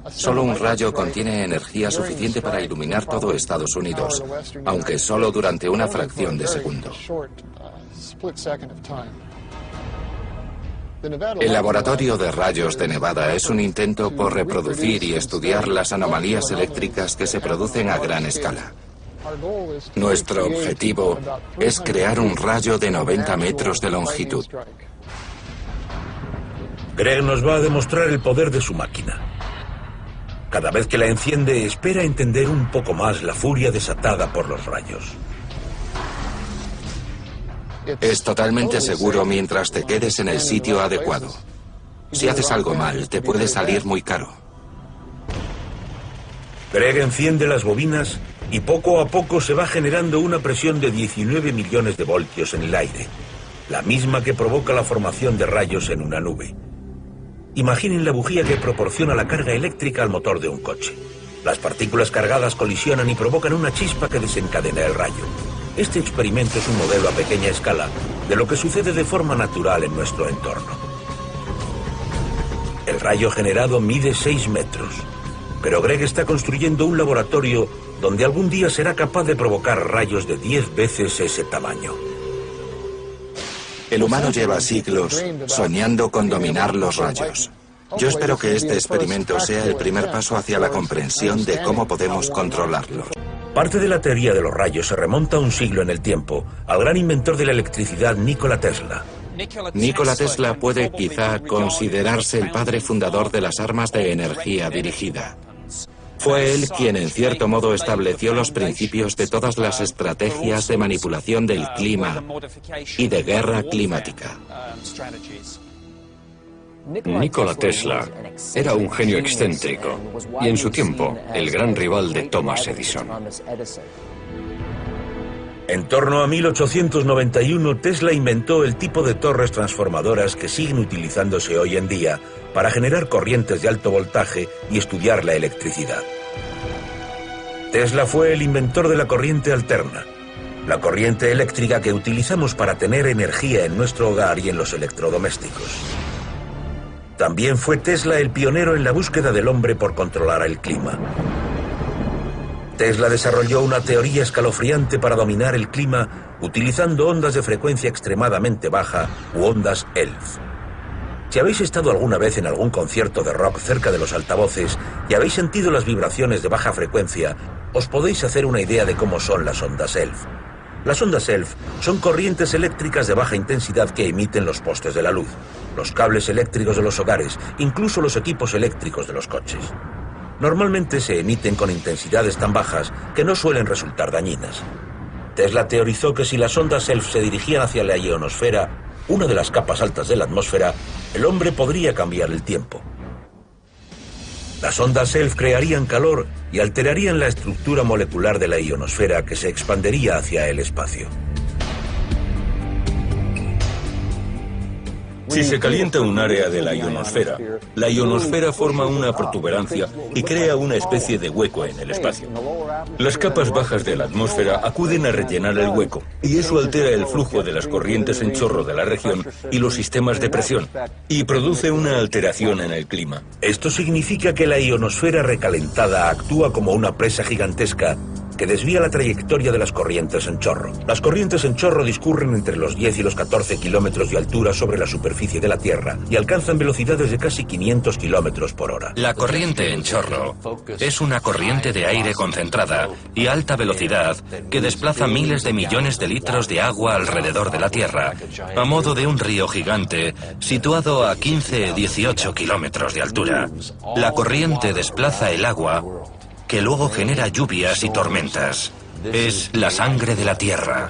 Solo un rayo contiene energía suficiente para iluminar todo Estados Unidos, aunque solo durante una fracción de segundo. El laboratorio de rayos de Nevada es un intento por reproducir y estudiar las anomalías eléctricas que se producen a gran escala. Nuestro objetivo es crear un rayo de 90 metros de longitud. Greg nos va a demostrar el poder de su máquina. Cada vez que la enciende, espera entender un poco más la furia desatada por los rayos. Es totalmente seguro mientras te quedes en el sitio adecuado. Si haces algo mal, te puede salir muy caro. Greg enciende las bobinas y poco a poco se va generando una presión de 19 millones de voltios en el aire, la misma que provoca la formación de rayos en una nube. Imaginen la bujía que proporciona la carga eléctrica al motor de un coche. Las partículas cargadas colisionan y provocan una chispa que desencadena el rayo. Este experimento es un modelo a pequeña escala de lo que sucede de forma natural en nuestro entorno. El rayo generado mide 6 metros, pero Greg está construyendo un laboratorio donde algún día será capaz de provocar rayos de 10 veces ese tamaño. El humano lleva siglos soñando con dominar los rayos. Yo espero que este experimento sea el primer paso hacia la comprensión de cómo podemos controlarlos. Parte de la teoría de los rayos se remonta un siglo en el tiempo, al gran inventor de la electricidad Nikola Tesla. Nikola Tesla puede quizá considerarse el padre fundador de las armas de energía dirigida. Fue él quien en cierto modo estableció los principios de todas las estrategias de manipulación del clima y de guerra climática. Nikola Tesla era un genio excéntrico y en su tiempo el gran rival de Thomas Edison. En torno a 1891, Tesla inventó el tipo de torres transformadoras que siguen utilizándose hoy en día para generar corrientes de alto voltaje y estudiar la electricidad. Tesla fue el inventor de la corriente alterna, la corriente eléctrica que utilizamos para tener energía en nuestro hogar y en los electrodomésticos. También fue Tesla el pionero en la búsqueda del hombre por controlar el clima. Tesla desarrolló una teoría escalofriante para dominar el clima utilizando ondas de frecuencia extremadamente baja u ondas ELF. Si habéis estado alguna vez en algún concierto de rock cerca de los altavoces y habéis sentido las vibraciones de baja frecuencia, os podéis hacer una idea de cómo son las ondas ELF. Las ondas ELF son corrientes eléctricas de baja intensidad que emiten los postes de la luz, los cables eléctricos de los hogares, incluso los equipos eléctricos de los coches. Normalmente se emiten con intensidades tan bajas que no suelen resultar dañinas. Tesla teorizó que si las ondas ELF se dirigían hacia la ionosfera, una de las capas altas de la atmósfera, el hombre podría cambiar el tiempo. Las ondas ELF crearían calor y alterarían la estructura molecular de la ionosfera que se expandería hacia el espacio. Si se calienta un área de la ionosfera forma una protuberancia y crea una especie de hueco en el espacio. Las capas bajas de la atmósfera acuden a rellenar el hueco, y eso altera el flujo de las corrientes en chorro de la región y los sistemas de presión, y produce una alteración en el clima. Esto significa que la ionosfera recalentada actúa como una presa gigantesca que desvía la trayectoria de las corrientes en chorro. Las corrientes en chorro discurren entre los 10 y los 14 kilómetros de altura sobre la superficie de la Tierra y alcanzan velocidades de casi 500 kilómetros por hora. La corriente en chorro es una corriente de aire concentrada y a alta velocidad que desplaza miles de millones de litros de agua alrededor de la Tierra, a modo de un río gigante situado a 15-18 kilómetros de altura. La corriente desplaza el agua que luego genera lluvias y tormentas. Es la sangre de la Tierra.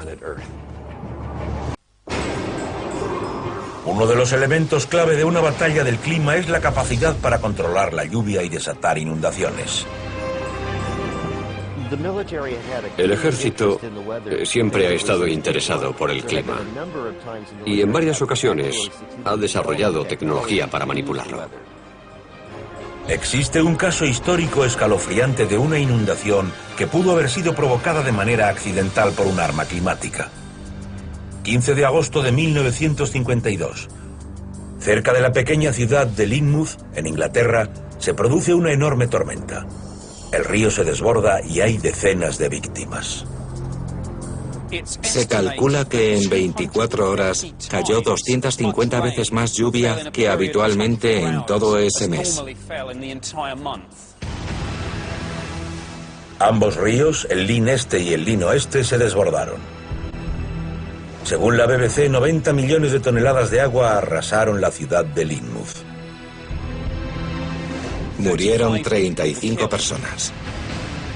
Uno de los elementos clave de una batalla del clima es la capacidad para controlar la lluvia y desatar inundaciones. El ejército siempre ha estado interesado por el clima y en varias ocasiones ha desarrollado tecnología para manipularlo. Existe un caso histórico escalofriante de una inundación que pudo haber sido provocada de manera accidental por un arma climática. 15 de agosto de 1952. Cerca de la pequeña ciudad de Lynmouth, en Inglaterra, se produce una enorme tormenta. El río se desborda y hay decenas de víctimas. Se calcula que en 24 horas cayó 250 veces más lluvia que habitualmente en todo ese mes. Ambos ríos, el Lyn Este y el Lyn Oeste, se desbordaron. Según la BBC, 90 millones de toneladas de agua arrasaron la ciudad de Lynmouth. Murieron 35 personas.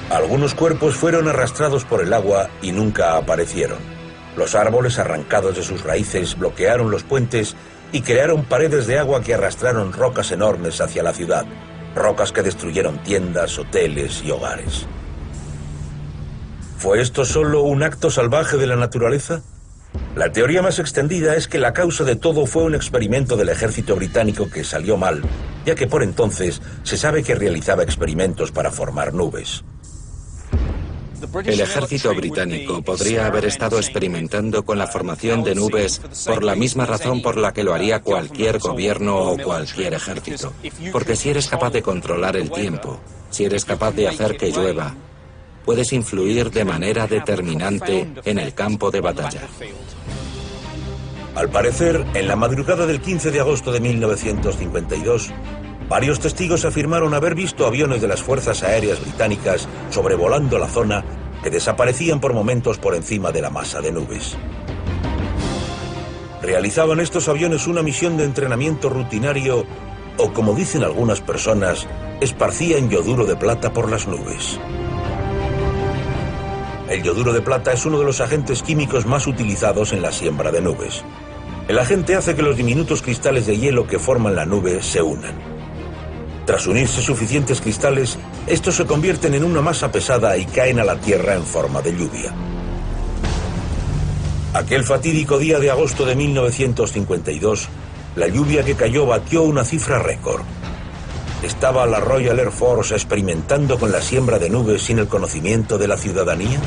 Algunos cuerpos fueron arrastrados por el agua y nunca aparecieron. Los árboles arrancados de sus raíces bloquearon los puentes y crearon paredes de agua que arrastraron rocas enormes hacia la ciudad, rocas que destruyeron tiendas, hoteles y hogares. ¿Fue esto solo un acto salvaje de la naturaleza? La teoría más extendida es que la causa de todo fue un experimento del ejército británico que salió mal, ya que por entonces se sabe que realizaba experimentos para formar nubes. El ejército británico podría haber estado experimentando con la formación de nubes por la misma razón por la que lo haría cualquier gobierno o cualquier ejército. Porque si eres capaz de controlar el tiempo, si eres capaz de hacer que llueva, puedes influir de manera determinante en el campo de batalla. Al parecer, en la madrugada del 15 de agosto de 1952, varios testigos afirmaron haber visto aviones de las fuerzas aéreas británicas sobrevolando la zona que desaparecían por momentos por encima de la masa de nubes. ¿Realizaban estos aviones una misión de entrenamiento rutinario o, como dicen algunas personas, esparcían yoduro de plata por las nubes? El yoduro de plata es uno de los agentes químicos más utilizados en la siembra de nubes. El agente hace que los diminutos cristales de hielo que forman la nube se unan. Tras unirse suficientes cristales, estos se convierten en una masa pesada y caen a la tierra en forma de lluvia. Aquel fatídico día de agosto de 1952, la lluvia que cayó batió una cifra récord. ¿Estaba la Royal Air Force experimentando con la siembra de nubes sin el conocimiento de la ciudadanía?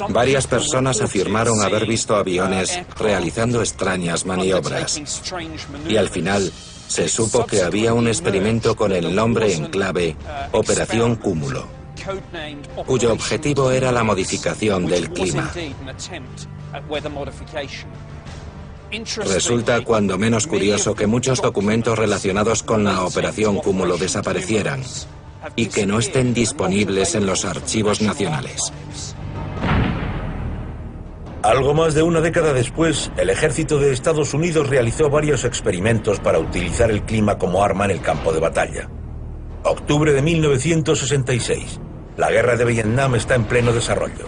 Varias personas afirmaron haber visto aviones realizando extrañas maniobras. Y al final, se supo que había un experimento con el nombre en clave Operación Cúmulo, cuyo objetivo era la modificación del clima. Resulta cuando menos curioso que muchos documentos relacionados con la Operación Cúmulo desaparecieran y que no estén disponibles en los archivos nacionales. Algo más de una década después, el ejército de Estados Unidos realizó varios experimentos para utilizar el clima como arma en el campo de batalla. Octubre de 1966. La guerra de Vietnam está en pleno desarrollo.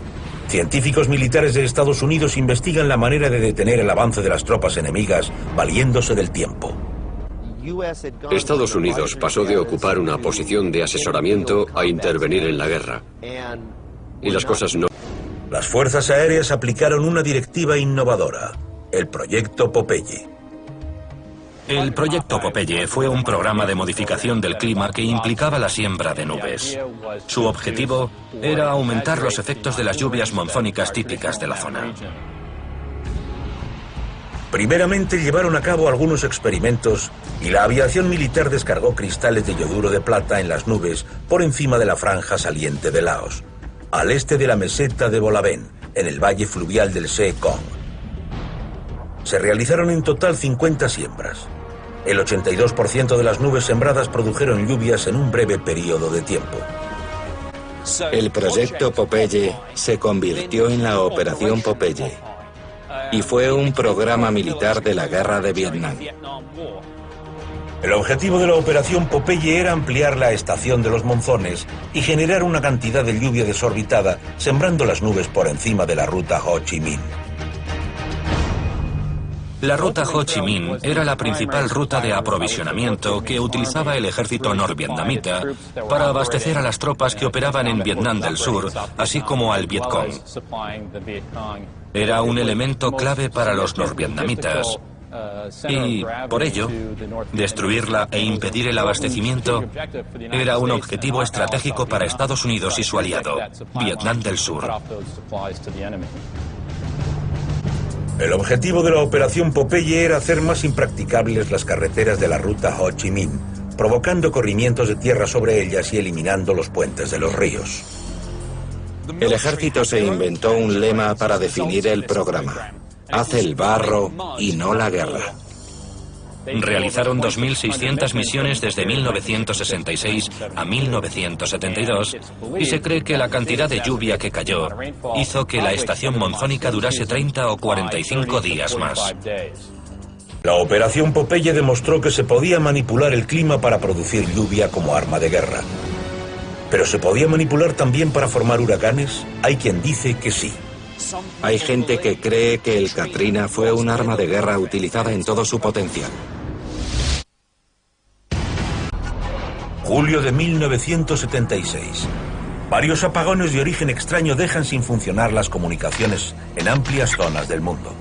Científicos militares de Estados Unidos investigan la manera de detener el avance de las tropas enemigas valiéndose del tiempo. Estados Unidos pasó de ocupar una posición de asesoramiento a intervenir en la guerra. Y las cosas no... Las fuerzas aéreas aplicaron una directiva innovadora, el Proyecto Popeye. El Proyecto Popeye fue un programa de modificación del clima que implicaba la siembra de nubes. Su objetivo era aumentar los efectos de las lluvias monzónicas típicas de la zona. Primeramente llevaron a cabo algunos experimentos y la aviación militar descargó cristales de yoduro de plata en las nubes por encima de la franja saliente de Laos, al este de la meseta de Bolaben, en el valle fluvial del Sekong. Se realizaron en total 50 siembras. El 82% de las nubes sembradas produjeron lluvias en un breve periodo de tiempo. El proyecto Popeye se convirtió en la Operación Popeye y fue un programa militar de la guerra de Vietnam. El objetivo de la Operación Popeye era ampliar la estación de los monzones y generar una cantidad de lluvia desorbitada, sembrando las nubes por encima de la ruta Ho Chi Minh. La ruta Ho Chi Minh era la principal ruta de aprovisionamiento que utilizaba el ejército norvietnamita para abastecer a las tropas que operaban en Vietnam del Sur, así como al Vietcong. Era un elemento clave para los norvietnamitas. Y, por ello, destruirla e impedir el abastecimiento era un objetivo estratégico para Estados Unidos y su aliado, Vietnam del Sur. El objetivo de la Operación Popeye era hacer más impracticables las carreteras de la ruta Ho Chi Minh, provocando corrimientos de tierra sobre ellas y eliminando los puentes de los ríos. El ejército se inventó un lema para definir el programa: haz el barro y no la guerra. Realizaron 2.600 misiones desde 1966 a 1972 y se cree que la cantidad de lluvia que cayó hizo que la estación monzónica durase 30 o 45 días más. La operación Popeye demostró que se podía manipular el clima para producir lluvia como arma de guerra. ¿Pero se podía manipular también para formar huracanes? Hay quien dice que sí. Hay gente que cree que el Katrina fue un arma de guerra utilizada en todo su potencial. Julio de 1976. Varios apagones de origen extraño dejan sin funcionar las comunicaciones en amplias zonas del mundo.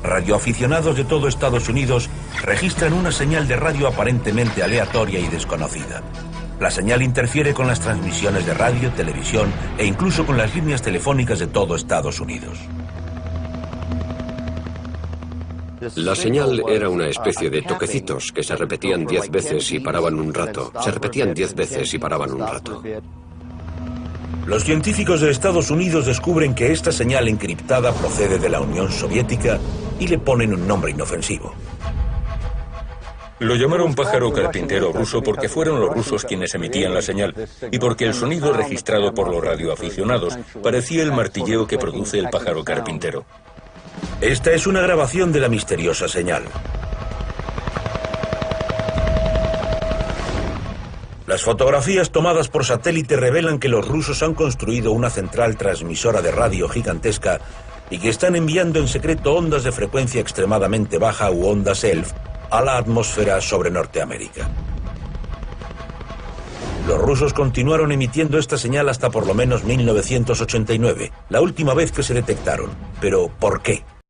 Radioaficionados de todo Estados Unidos registran una señal de radio aparentemente aleatoria y desconocida. La señal interfiere con las transmisiones de radio, televisión e incluso con las líneas telefónicas de todo Estados Unidos. La señal era una especie de toquecitos que se repetían 10 veces y paraban un rato. Se repetían 10 veces y paraban un rato. Los científicos de Estados Unidos descubren que esta señal encriptada procede de la Unión Soviética y le ponen un nombre inofensivo. Lo llamaron pájaro carpintero ruso porque fueron los rusos quienes emitían la señal y porque el sonido registrado por los radioaficionados parecía el martilleo que produce el pájaro carpintero. Esta es una grabación de la misteriosa señal. Las fotografías tomadas por satélite revelan que los rusos han construido una central transmisora de radio gigantesca y que están enviando en secreto ondas de frecuencia extremadamente baja u ondas ELF a la atmósfera sobre Norteamérica. Los rusos continuaron emitiendo esta señal hasta por lo menos 1989, la última vez que se detectaron. Pero, ¿por qué?